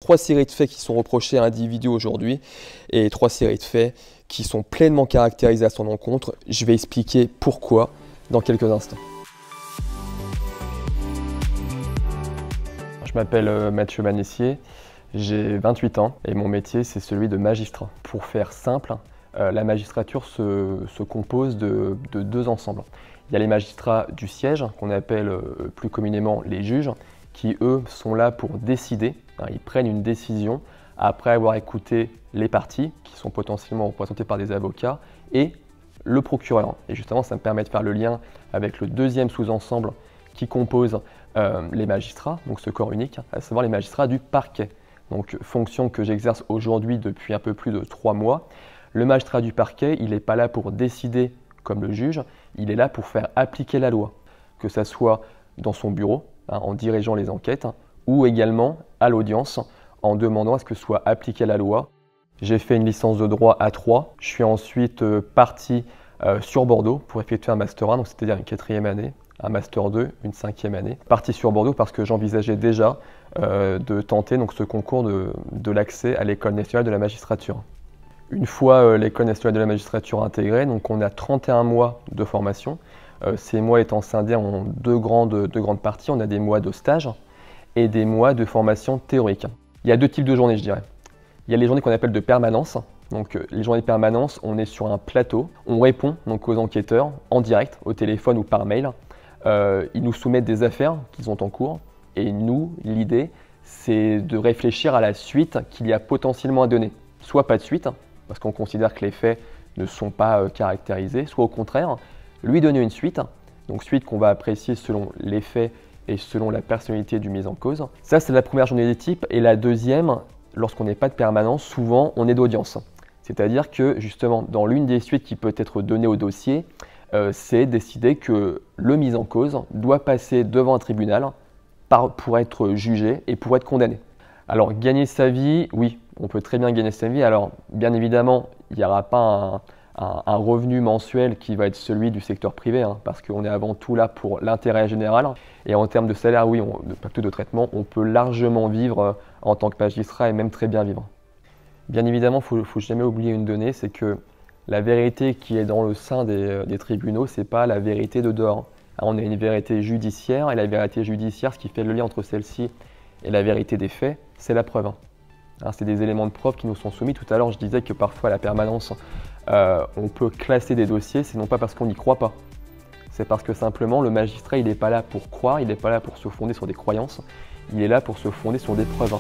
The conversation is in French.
3 séries de faits qui sont reprochés à l'individu aujourd'hui et 3 séries de faits qui sont pleinement caractérisées à son encontre. Je vais expliquer pourquoi dans quelques instants. Je m'appelle Mathieu Manessier, j'ai 28 ans et mon métier c'est celui de magistrat. Pour faire simple, la magistrature se compose de 2 ensembles. Il y a les magistrats du siège, qu'on appelle plus communément les juges, qui eux sont là pour décider. Ils prennent une décision après avoir écouté les parties, qui sont potentiellement représentées par des avocats, et le procureur. Et justement, ça me permet de faire le lien avec le deuxième sous-ensemble qui compose les magistrats, donc ce corps unique, à savoir les magistrats du parquet. Donc fonction que j'exerce aujourd'hui depuis un peu plus de 3 mois. Le magistrat du parquet, il n'est pas là pour décider comme le juge, il est là pour faire appliquer la loi, que ce soit dans son bureau, en dirigeant les enquêtes, ou également à l'audience, en demandant à ce que soit appliquée la loi. J'ai fait une licence de droit A3, je suis ensuite parti sur Bordeaux pour effectuer un Master 1, donc c'est-à-dire une 4e année, un Master 2, une 5e année. Parti sur Bordeaux parce que j'envisageais déjà de tenter donc, ce concours de l'accès à l'École nationale de la magistrature. Une fois l'École nationale de la magistrature intégrée, donc on a 31 mois de formation. Ces mois étant scindés en deux grandes parties, on a des mois de stage et des mois de formation théorique. Il y a 2 types de journées, je dirais. Il y a les journées qu'on appelle de permanence. Donc les journées de permanence, on est sur un plateau, on répond donc aux enquêteurs en direct, au téléphone ou par mail. Ils nous soumettent des affaires qu'ils ont en cours et nous, l'idée, c'est de réfléchir à la suite qu'il y a potentiellement à donner. Soit pas de suite, parce qu'on considère que les faits ne sont pas caractérisés, soit au contraire, lui donner une suite, donc suite qu'on va apprécier selon les faits et selon la personnalité du mis en cause. Ça, c'est la première journée des types. Et la deuxième, lorsqu'on n'est pas de permanence, souvent on est d'audience. C'est-à-dire que justement, dans l'une des suites qui peut être donnée au dossier, c'est décider que le mis en cause doit passer devant un tribunal pour être jugé et pour être condamné. Alors, gagner sa vie, oui, on peut très bien gagner sa vie. Alors, bien évidemment, il n'y aura pas un revenu mensuel qui va être celui du secteur privé, parce qu'on est avant tout là pour l'intérêt général. Et en termes de salaire, oui, plutôt de traitement, on peut largement vivre en tant que magistrat et même très bien vivre. Bien évidemment, il ne faut jamais oublier une donnée, c'est que la vérité qui est dans le sein des tribunaux, ce n'est pas la vérité de dehors. On a une vérité judiciaire, et la vérité judiciaire, ce qui fait le lien entre celle-ci et la vérité des faits, c'est la preuve. C'est des éléments de preuve qui nous sont soumis. Tout à l'heure, je disais que parfois à la permanence, on peut classer des dossiers, c'est non pas parce qu'on n'y croit pas. C'est parce que simplement le magistrat, il n'est pas là pour croire, il n'est pas là pour se fonder sur des croyances, il est là pour se fonder sur des preuves.